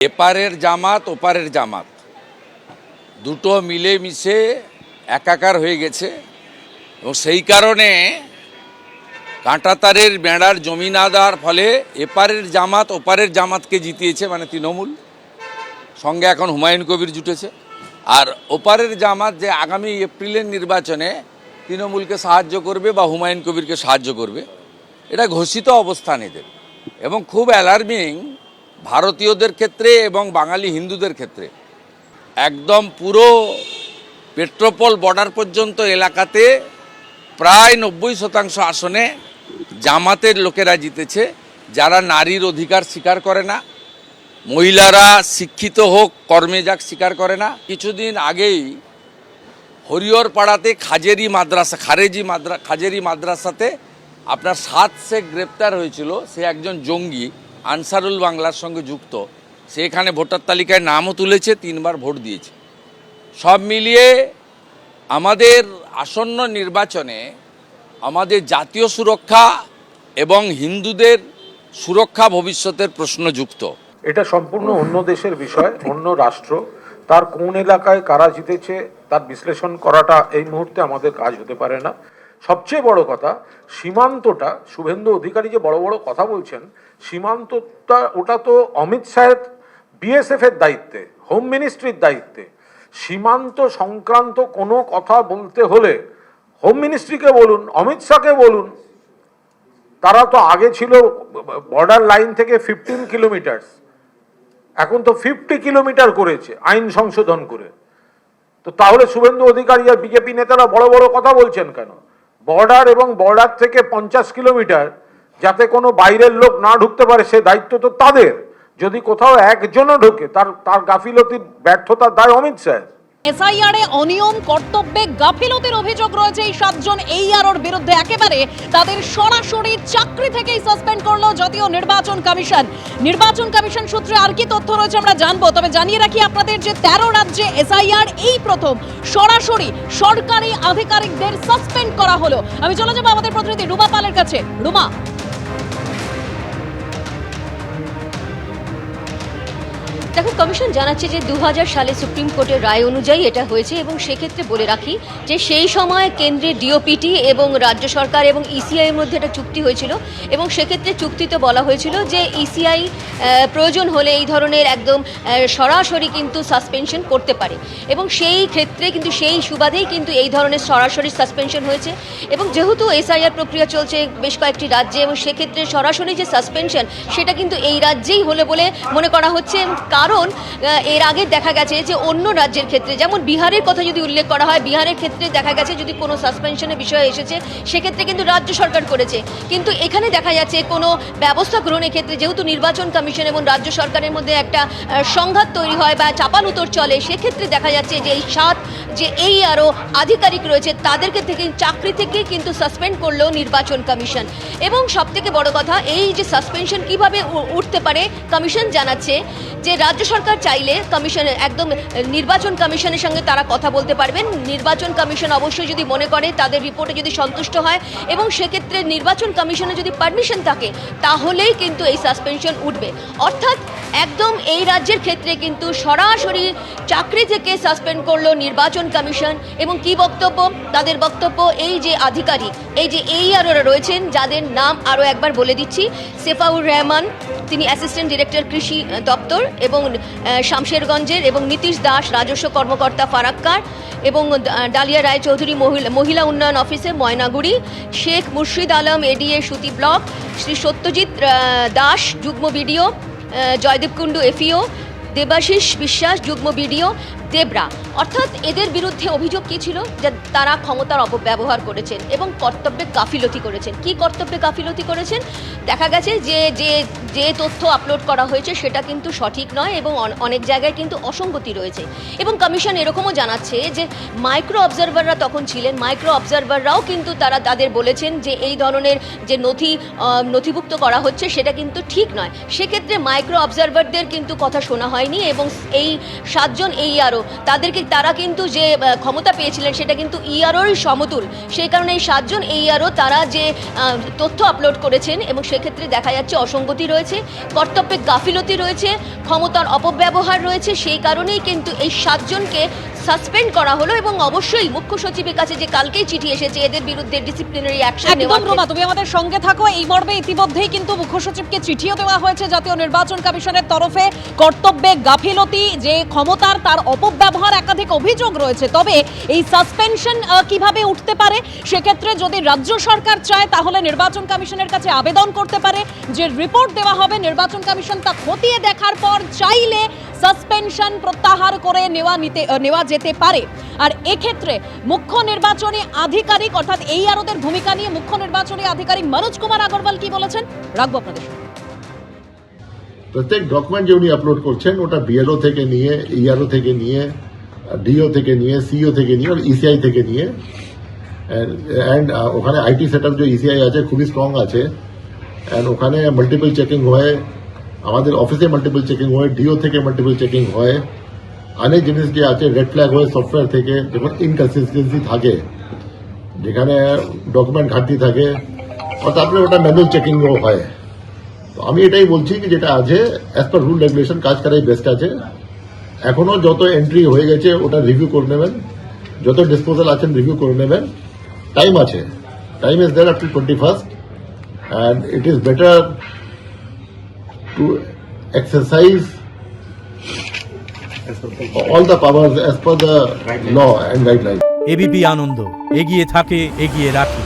এপারের জামাত ওপারের জামাত দুটো মিলে মিশে একাকার হয়ে গেছে এবং সেই কারণে কাঁটাতারের বেড়ার জমি না দেওয়ার ফলে এপারের জামাত ওপারের জামাতকে জিতিয়েছে, মানে তৃণমূল। সঙ্গে এখন হুমায়ুন কবির জুটেছে। আর ওপারের জামাত যে আগামী এপ্রিলের নির্বাচনে তৃণমূলকে সাহায্য করবে বা হুমায়ুন কবিরকে সাহায্য করবে, এটা ঘোষিত অবস্থান এদের। এবং খুব অ্যালার্মিং ভারতীয়দের ক্ষেত্রে এবং বাঙালি হিন্দুদের ক্ষেত্রে। একদম পুরো পেট্রোপল বর্ডার পর্যন্ত এলাকাতে প্রায় 90% আসনে জামাতের লোকেরা জিতেছে, যারা নারীর অধিকার স্বীকার করে না, মহিলারা শিক্ষিত হোক কর্মে যাক স্বীকার করে না। কিছুদিন আগেই হরিহরপাড়াতে খাজেরি মাদ্রাসাতে আপনার 7 শেখ গ্রেপ্তার হয়েছিল। সে একজন জঙ্গি, আনসারুল বাংলার সঙ্গে যুক্ত। সে এখানে ভোটার তালিকায় নামও তুলেছে, 3বার ভোট দিয়েছে। সব মিলিয়ে আমাদের আসন্ন নির্বাচনে আমাদের জাতীয় সুরক্ষা এবং হিন্দুদের সুরক্ষা ভবিষ্যতের প্রশ্ন যুক্ত। এটা সম্পূর্ণ অন্য দেশের বিষয়, অন্য রাষ্ট্র। তার কোন এলাকায় কারা জিতেছে তার বিশ্লেষণ করাটা এই মুহূর্তে আমাদের কাজ হতে পারে না। সবচেয়ে বড় কথা, সীমান্তটা, শুভেন্দু অধিকারী যে বড় বড় কথা বলছেন, সীমান্তটা ওটা তো অমিত শাহের বিএসএফ এর দায়িত্বে, হোম মিনিস্ট্রির দায়িত্বে। সীমান্ত সংক্রান্ত কোনো কথা বলতে হলে হোম মিনিস্ট্রিকে বলুন, অমিত শাহকে বলুন। তারা তো আগে ছিল বর্ডার লাইন থেকে 15 কিলোমিটার, এখন তো 50 কিলোমিটার করেছে আইন সংশোধন করে। তো তাহলে শুভেন্দু অধিকারী আর বিজেপি নেতারা বড় বড় কথা বলছেন কেন? বর্ডার এবং বর্ডার থেকে 50 কিলোমিটার যাতে কোনো বাইরের লোক না ঢুকতে পারে, সে দায়িত্ব তো তাদের। যদি কোথাও একজনও ঢোকে, তার গাফিলতির ব্যর্থতার দায় অমিত শাহ। এসআইআরে অনিয়ম, কর্তব্যে গাফিলতির অভিযোগ রয়েছে এই 7 জন এইআরওর বিরুদ্ধে। একেবারে তাদের সরাসরি চাকরি থেকেই সাসপেন্ড করলো জাতীয় নির্বাচন কমিশন। নির্বাচন কমিশন সূত্রে আর কি তথ্য রয়েছে আমরা জানবো। তবে জানিয়ে রাখি আপনাদের যে 13 রাজ্যে এসআইআর এই প্রথম সরাসরি সরকারি আধিকারিকদের সাসপেন্ড করা হলো। আমি চলে যাবো আমাদের প্রতিনিধি রুমা পালের কাছে। রুমা, দেখো, কমিশন জানাচ্ছে যে 2000 সালে সুপ্রিম কোর্টের রায় অনুযায়ী এটা হয়েছে এবং সেক্ষেত্রে বলে রাখি যে সেই সময় কেন্দ্রের ডিওপিটি এবং রাজ্য সরকার এবং ইসিআই এর মধ্যে একটা চুক্তি হয়েছিল এবং সেক্ষেত্রে চুক্তিতে বলা হয়েছিল যে ইসিআই প্রয়োজন হলে এই ধরনের একদম সরাসরি কিন্তু সাসপেনশন করতে পারে এবং সেই ক্ষেত্রে কিন্তু সেই সুবাদেই কিন্তু এই ধরনের সরাসরি সাসপেনশন হয়েছে। এবং যেহেতু এসআইআর প্রক্রিয়া চলছে বেশ কয়েকটি রাজ্যে এবং সেক্ষেত্রে সরাসরি যে সাসপেনশন সেটা কিন্তু এই রাজ্যেই হলে বলে মনে করা হচ্ছে। কারণ এর আগে দেখা গেছে যে অন্য রাজ্যের ক্ষেত্রে, যেমন বিহারের কথা যদি উল্লেখ করা হয়, বিহারের ক্ষেত্রে দেখা গেছে যদি কোনো সাসপেনশনের বিষয় এসেছে সেক্ষেত্রে কিন্তু রাজ্য সরকার করেছে। কিন্তু এখানে দেখা যাচ্ছে কোনো ব্যবস্থা গ্রহণের ক্ষেত্রে যেহেতু নির্বাচন কমিশন এবং রাজ্য সরকারের মধ্যে একটা সংঘাত তৈরি হয় বা চাপানুতর চলে, সেক্ষেত্রে দেখা যাচ্ছে যে এই 7 যে এইআরও আধিকারিক রয়েছে তাদেরকে থেকে চাকরি থেকে কিন্তু সাসপেন্ড করলো নির্বাচন কমিশন। এবং সবথেকে বড় কথা, এই যে সাসপেনশন কিভাবে উঠতে পারে, কমিশন জানাচ্ছে যে রাজ্য সরকার চাইলে কমিশনের একদম নির্বাচন কমিশনের সঙ্গে তারা কথা বলতে পারবেন। নির্বাচন কমিশন অবশ্যই যদি মনে করে, তাদের রিপোর্টে যদি সন্তুষ্ট হয় এবং সেক্ষেত্রে নির্বাচন কমিশনে যদি পারমিশন থাকে তাহলেই কিন্তু এই সাসপেনশন উঠবে। অর্থাৎ একদম এই রাজ্যের ক্ষেত্রে কিন্তু সরাসরি চাকরি থেকে সাসপেন্ড করলো নির্বাচন কমিশন। এবং কি বক্তব্য তাদের? বক্তব্য, এই যে আধিকারিক, এই যে এইআরওরা রয়েছেন, যাদের নাম আরও একবার বলে দিচ্ছি: সেফাউর রহমান, তিনি অ্যাসিস্ট্যান্ট ডিরেক্টর কৃষি দপ্তর এবং শামশেরগঞ্জের, এবং নীতিশ দাস, রাজস্ব কর্মকর্তা ফারাক্কার, এবং ডালিয়া রায়চৌধুরী মহিলা উন্নয়ন অফিসে ময়নাগুড়ি, শেখ মুর্শিদ আলম এডিএ সুতি ব্লক, শ্রী সত্যজিৎ দাস যুগ্ম বিডিও, জয়দেব কুণ্ডু এফইও, দেবাশিস বিশ্বাস যুগ্ম বিডিও, দেবরা। অর্থাৎ এদের বিরুদ্ধে অভিযোগ কী ছিল? যে তারা ক্ষমতার অপব্যবহার করেছেন এবং কর্তব্যে গাফিলতি করেছেন। কি কর্তব্যে গাফিলতি করেছেন? দেখা গেছে যে যে যে তথ্য আপলোড করা হয়েছে সেটা কিন্তু সঠিক নয় এবং অনেক জায়গায় কিন্তু অসঙ্গতি রয়েছে। এবং কমিশন এরকমও জানাচ্ছে যে মাইক্রো অবজারভাররা তখন ছিলেন, মাইক্রো অবজারভাররাও কিন্তু তাদের বলেছেন যে এই ধরনের যে নথিভুক্ত করা হচ্ছে সেটা কিন্তু ঠিক নয়। সেক্ষেত্রে মাইক্রো অবজারভারদের কিন্তু কথা শোনা হয়নি এবং এই 7 জন এইআরও তারা কিন্তু যে ক্ষমতা পেয়েছিলেন সেটা কিন্তু ইআরওর সমতুল। সেই কারণে এই 7 জন ইআরও তারা যে তথ্য আপলোড করেছেন এবং সেক্ষেত্রে দেখা যাচ্ছে অসঙ্গতি রয়েছে, কর্তব্যে গাফিলতি রয়েছে, ক্ষমতার অপব্যবহার রয়েছে। সেই কারণেই কিন্তু এই 7 জনকে সাসপেন্ড করা হলো এবং অবশ্যই মুখ্য সচিবের কাছে যে কালকেই চিঠি এসেছে এদের বিরুদ্ধে ডিসিপ্লিনারি অ্যাকশন নেওয়া। একদম রোমা, তুমি আমাদের সঙ্গে থাকো। এই মর্মে ইতিমধ্যেই কিন্তু মুখ্য সচিবকে চিঠিও দেওয়া হয়েছে জাতীয় নির্বাচন কমিশনের তরফে। কর্তব্যে গাফিলতি, যে ক্ষমতার তার অপব্যবহার একাধিক অভিযোগ রয়েছে। তবে এই সাসপেনশন কিভাবে উঠতে পারে, সেক্ষেত্রে যদি রাজ্য সরকার চায় তাহলে নির্বাচন কমিশনের কাছে আবেদন করতে পারে। যে রিপোর্ট দেওয়া হবে নির্বাচন কমিশন তা খতিয়ে দেখার পর চাইলে সাসপেনশন প্রত্যাহার করে নেওয়া যেতে পারে। আর এক্ষেত্রে মুখ্য নির্বাচনী আধিকারিক অর্থাৎ এই আরোদের ভূমিকা নিয়ে মুখ্য নির্বাচনী আধিকারিক মনোজ কুমার আগরওয়াল কি বলেছেন রাখবো আপনাদের। প্রত্যেক ডকুমেন্ট যে উনি আপলোড করছেন ওটা বিএলও থেকে নিয়ে, ইআরও থেকে নিয়ে, ডিও থেকে নিয়ে, সিও থেকে নিয়ে, আর ইসিআই থেকে নিয়ে, অ্যান্ড ওখানে আইটি সেটআপ যে ইসিআই আছে খুবই স্ট্রং আছে, অ্যান্ড ওখানে মাল্টিপল চেকিং হয়, আমাদের অফিসে মাল্টিপল চেকিং হয়, ডিও থেকে মাল্টিপল চেকিং হয়, অনেক জিনিস যে আছে রেড ফ্ল্যাগ হয় সফটওয়্যার থেকে, যখন ইনকনসিস্টেন্সি থাকে, যেখানে ডকুমেন্ট ঘাটতি থাকে, আর তারপরে ওটা ম্যানুয়াল চেকিংও হয়। তো আমি এটাই বলছি যে যেটা আছে অ্যাজ পার রুল রেগুলেশন কাজ করাই বেস্ট আছে। এখনো যত এন্ট্রি হয়ে গেছে ওটা রিভিউ করে নেবেন, যত ডিসপোজাল আছেন রিভিউ করে নেবেন। টাইম আছে, time is there up to 21st, and it is better to exercise all the powers as per the law and guidelines. ABP Ananda, এগিয়ে থাকে, এগিয়ে রাখে।